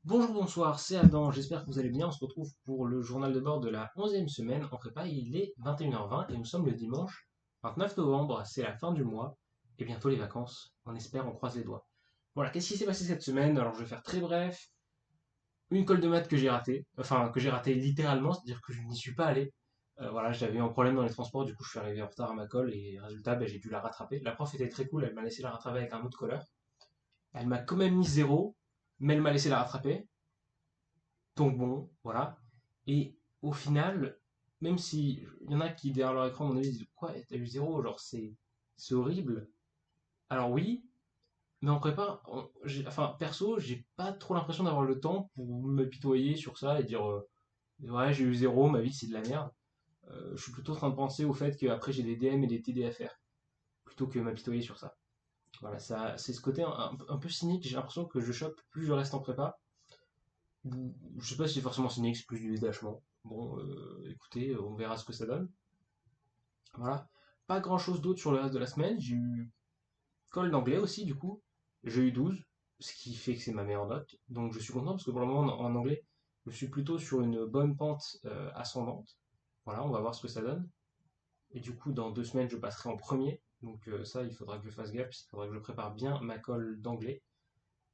Bonjour, bonsoir, c'est Adam, j'espère que vous allez bien. On se retrouve pour le journal de bord de la 11e semaine en prépa. Il est 21h20 et nous sommes le dimanche 29 novembre. C'est la fin du mois et bientôt les vacances. On espère, on croise les doigts. Voilà, qu'est-ce qui s'est passé cette semaine? Alors je vais faire très bref. Une colle de maths que j'ai ratée, enfin que j'ai ratée littéralement, c'est-à-dire que je n'y suis pas allé. Voilà, j'avais eu un problème dans les transports, du coup je suis arrivé en retard à ma colle et résultat, j'ai dû la rattraper. La prof était très cool, elle m'a laissé la rattraper avec un autre colleur. Elle m'a quand même mis zéro, mais elle m'a laissé la rattraper. Donc bon, voilà. Et au final, même si il y en a qui derrière leur écran, à mon avis, disent quoi, t'as eu zéro, genre c'est horrible. Alors oui, mais en prépa, enfin perso, j'ai pas trop l'impression d'avoir le temps pour me pitoyer sur ça et dire ouais j'ai eu zéro, ma vie c'est de la merde. Je suis plutôt en train de penser au fait qu'après j'ai des DM et des TD à faire, plutôt que m'apitoyer sur ça. Voilà, ça c'est ce côté un peu cynique, j'ai l'impression que je chope plus je reste en prépa. Je sais pas si c'est forcément cynique, c'est plus du détachement. Bon, écoutez, on verra ce que ça donne. Voilà. Pas grand chose d'autre sur le reste de la semaine. J'ai eu colle d'anglais aussi, du coup. J'ai eu 12, ce qui fait que c'est ma meilleure note. Donc je suis content parce que pour le moment, en anglais, je suis plutôt sur une bonne pente ascendante. Voilà, on va voir ce que ça donne. Et du coup, dans 2 semaines, je passerai en premier. Donc ça, il faudra que je fasse gaffe, il faudra que je prépare bien ma colle d'anglais.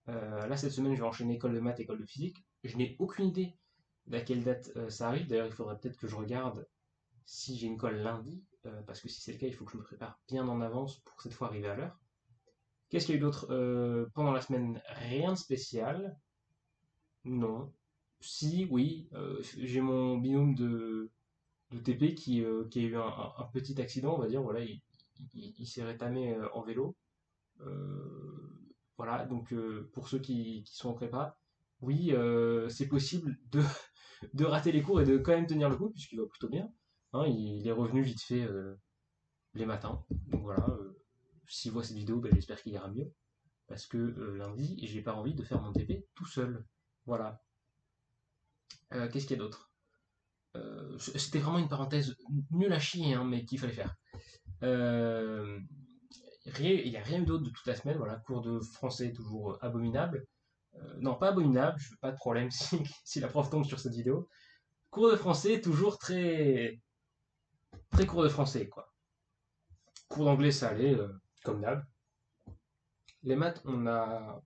Là, cette semaine, je vais enchaîner école de maths, école de physique. Je n'ai aucune idée d'à quelle date ça arrive. D'ailleurs, il faudrait peut-être que je regarde si j'ai une colle lundi, parce que si c'est le cas, il faut que je me prépare bien en avance pour cette fois arriver à l'heure. Qu'est-ce qu'il y a eu d'autre pendant la semaine? Rien de spécial. Non. Si, oui, j'ai mon binôme de TP qui a eu un petit accident, on va dire. Voilà, il s'est rétamé en vélo. Voilà, donc pour ceux qui sont en prépa, oui, c'est possible de rater les cours et de quand même tenir le coup, puisqu'il va plutôt bien. Hein, il est revenu vite fait les matins. Donc voilà, s'il voit cette vidéo, j'espère qu'il ira mieux. Parce que lundi, j'ai pas envie de faire mon TP tout seul. Voilà. Qu'est-ce qu'il y a d'autre? C'était vraiment une parenthèse nulle à chier, hein, mais qu'il fallait faire. Euh, il n'y a rien d'autre de toute la semaine. Voilà, cours de français toujours abominable. Non, pas abominable, je veux pas de problème si la prof tombe sur cette vidéo. Cours de français toujours très très cours de français quoi. Cours d'anglais ça allait comme d'hab. Les maths on a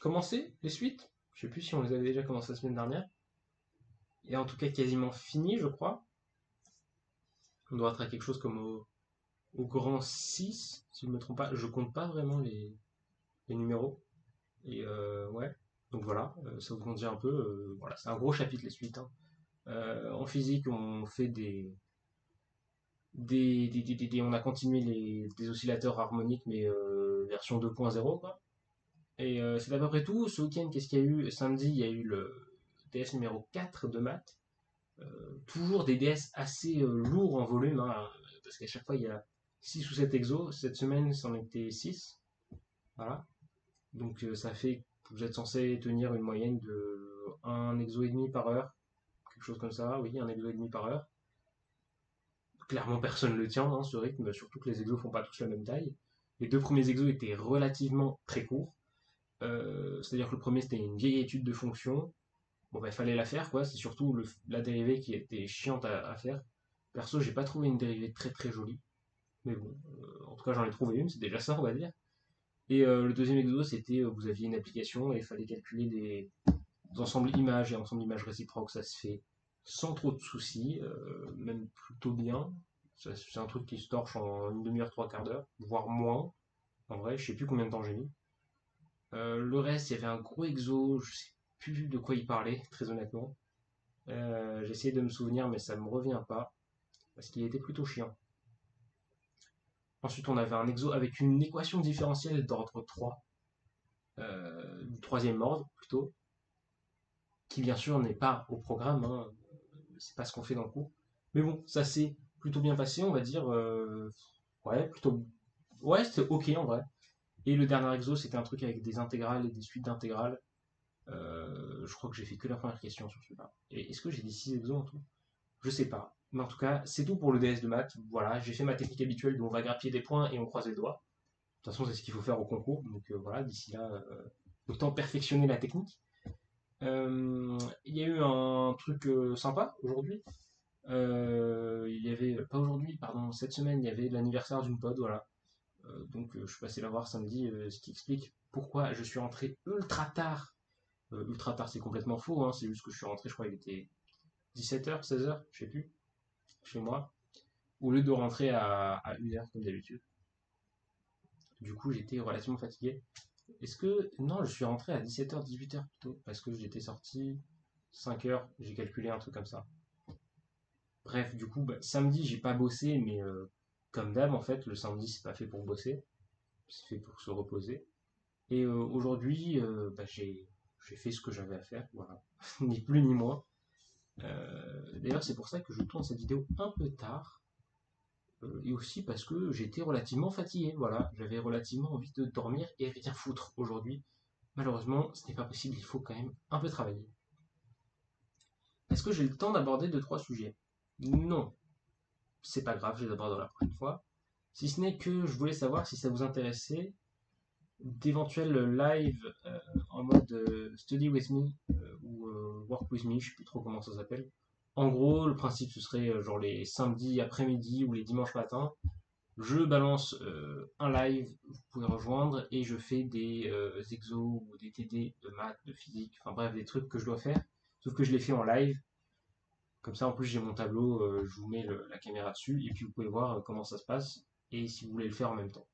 commencé les suites. Je sais plus si on les avait déjà commencé la semaine dernière. Et en tout cas quasiment fini je crois. On doit être à quelque chose comme au grand 6 si je ne me trompe pas. Je compte pas vraiment les numéros. Et ouais. Donc voilà, ça vous en dire un peu. Voilà, c'est un gros chapitre les suites, hein. En physique, on fait on a continué des oscillateurs harmoniques, mais version 2.0, quoi. Et c'est à peu près tout. Ce week-end, qu'est-ce qu'il y a eu? Samedi, il y a eu le DS numéro 4 de maths. Toujours des DS assez lourds en volume, hein, parce qu'à chaque fois, il y a 6 ou 7 exos. Cette semaine, c'en était 6. Voilà. Donc ça fait que vous êtes censé tenir une moyenne de un exo et demi par heure. Quelque chose comme ça, oui, un exo et demi par heure. Clairement, personne ne le tient, hein, ce rythme, surtout que les exos font pas tous la même taille. Les deux premiers exos étaient relativement très courts. C'est-à-dire que le premier, c'était une vieille étude de fonction. Bon, il fallait la faire, quoi. C'est surtout la dérivée qui était chiante à faire. Perso, j'ai pas trouvé une dérivée très très jolie. Mais bon, en tout cas, j'en ai trouvé une, c'est déjà ça, on va dire. Et le deuxième exo, c'était vous aviez une application et il fallait calculer des ensembles images et ensembles images réciproques. Ça se fait sans trop de soucis, même plutôt bien. C'est un truc qui se torche en une demi-heure, trois quarts d'heure, voire moins. En vrai, je sais plus combien de temps j'ai mis. Le reste, il y avait un gros exo, je sais plus de quoi il parlait, très honnêtement. J'ai essayé de me souvenir, mais ça me revient pas, parce qu'il était plutôt chiant. Ensuite, on avait un exo avec une équation différentielle d'ordre 3, du troisième ordre plutôt, qui bien sûr n'est pas au programme, hein, c'est pas ce qu'on fait dans le cours. Mais bon, ça s'est plutôt bien passé, on va dire. Ouais, plutôt. Ouais, c'était ok en vrai. Et le dernier exo, c'était un truc avec des intégrales et des suites d'intégrales. Je crois que j'ai fait que la première question sur celui-là. Et est-ce que j'ai dit 6 exos en tout? Je sais pas. Mais en tout cas, c'est tout pour le DS de maths. Voilà, j'ai fait ma technique habituelle où on va grappiller des points et on croise les doigts. De toute façon, c'est ce qu'il faut faire au concours. Donc voilà, d'ici là, autant perfectionner la technique. Il y a eu un truc sympa aujourd'hui. Il y avait, pas aujourd'hui, pardon, cette semaine, il y avait l'anniversaire d'une pote, voilà. Donc je suis passé la voir samedi, ce qui explique pourquoi je suis rentré ultra tard. Ultra tard, c'est complètement faux, hein, c'est juste que je suis rentré, je crois qu'il était 17h, 16h, je sais plus, chez moi, au lieu de rentrer à 1h comme d'habitude. Du coup, j'étais relativement fatigué. Est-ce que... Non, je suis rentré à 17h, 18h plutôt, parce que j'étais sorti 5h, j'ai calculé un truc comme ça. Bref, du coup, bah, samedi, j'ai pas bossé, mais comme d'hab, en fait, le samedi, c'est pas fait pour bosser, c'est fait pour se reposer. Et aujourd'hui, bah, j'ai fait ce que j'avais à faire, voilà, ni plus ni moins. D'ailleurs, c'est pour ça que je tourne cette vidéo un peu tard, et aussi parce que j'étais relativement fatigué, voilà, j'avais relativement envie de dormir et rien foutre aujourd'hui. Malheureusement, ce n'est pas possible, il faut quand même un peu travailler. Est-ce que j'ai le temps d'aborder 2-3 sujets? Non, c'est pas grave, je les aborderai la prochaine fois. Si ce n'est que je voulais savoir si ça vous intéressait d'éventuels live en mode study with me ou work with me, je sais plus trop comment ça s'appelle. En gros, le principe ce serait genre les samedis après-midi ou les dimanches matins. Je balance un live, vous pouvez rejoindre et je fais des exos ou des TD de maths, de physique, enfin bref, des trucs que je dois faire. Sauf que je les fais en live. Comme ça, en plus, j'ai mon tableau, je vous mets la caméra dessus et puis vous pouvez voir comment ça se passe et si vous voulez le faire en même temps.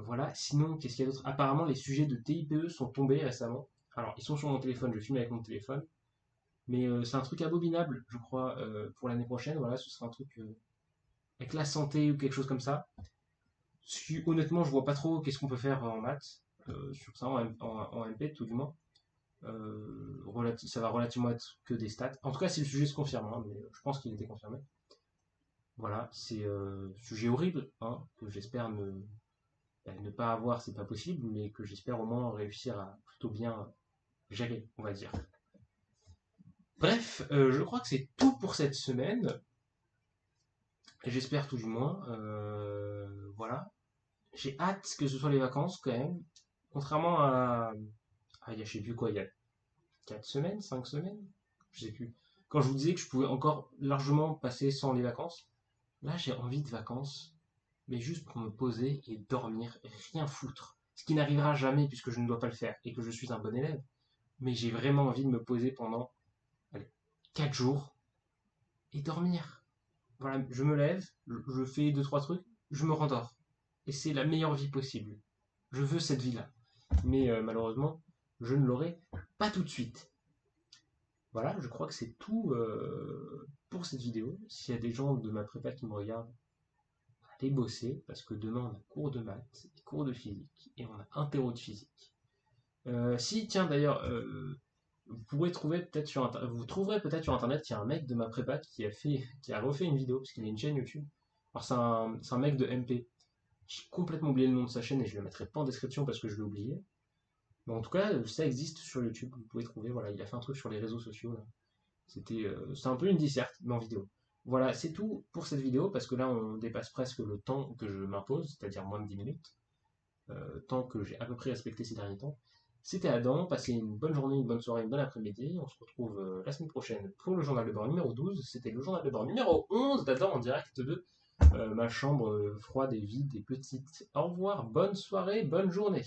Voilà, sinon, qu'est-ce qu'il y a d'autre? Apparemment, les sujets de TIPE sont tombés récemment. Alors, ils sont sur mon téléphone, je filme avec mon téléphone. Mais c'est un truc abominable, je crois, pour l'année prochaine. Voilà, ce sera un truc avec la santé ou quelque chose comme ça. Honnêtement, je vois pas trop qu'est-ce qu'on peut faire en maths, sur ça, en MP tout du moins. Ça va relativement être que des stats. En tout cas, si le sujet se confirme, hein, mais je pense qu'il était confirmé. Voilà, c'est un sujet horrible, hein, que j'espère ne pas avoir, c'est pas possible, mais que j'espère au moins réussir à plutôt bien gérer, on va dire. Bref, je crois que c'est tout pour cette semaine. J'espère tout du moins. Voilà. J'ai hâte que ce soit les vacances quand même. Contrairement il y a je sais plus quoi, il y a 4 semaines, 5 semaines, je sais plus. Quand je vous disais que je pouvais encore largement passer sans les vacances, là j'ai envie de vacances, mais juste pour me poser et dormir, et rien foutre. Ce qui n'arrivera jamais puisque je ne dois pas le faire et que je suis un bon élève. Mais j'ai vraiment envie de me poser pendant allez, 4 jours et dormir. Voilà, je me lève, je fais deux trois trucs, je me rendors. Et c'est la meilleure vie possible. Je veux cette vie-là. Mais malheureusement, je ne l'aurai pas tout de suite. Voilà, je crois que c'est tout pour cette vidéo. S'il y a des gens de ma prépa qui me regardent, allez bosser, parce que demain on a cours de maths, cours de physique, et on a interro de physique. Si, tiens d'ailleurs, vous trouverez peut-être sur internet, il y a un mec de ma prépa qui a refait une vidéo, parce qu'il a une chaîne YouTube. Alors c'est un mec de MP. J'ai complètement oublié le nom de sa chaîne et je le mettrai pas en description parce que je l'ai oublié. Mais en tout cas, ça existe sur YouTube, vous pouvez trouver, voilà, il a fait un truc sur les réseaux sociaux. Là. C'est un peu une disserte, mais en vidéo. Voilà, c'est tout pour cette vidéo, parce que là, on dépasse presque le temps que je m'impose, c'est-à-dire moins de 10 minutes, temps que j'ai à peu près respecté ces derniers temps. C'était Adam, passez une bonne journée, une bonne soirée, une bonne après-midi. On se retrouve la semaine prochaine pour le journal de bord numéro 12. C'était le journal de bord numéro 11 d'Adam en direct de ma chambre froide et vide et petite. Au revoir, bonne soirée, bonne journée.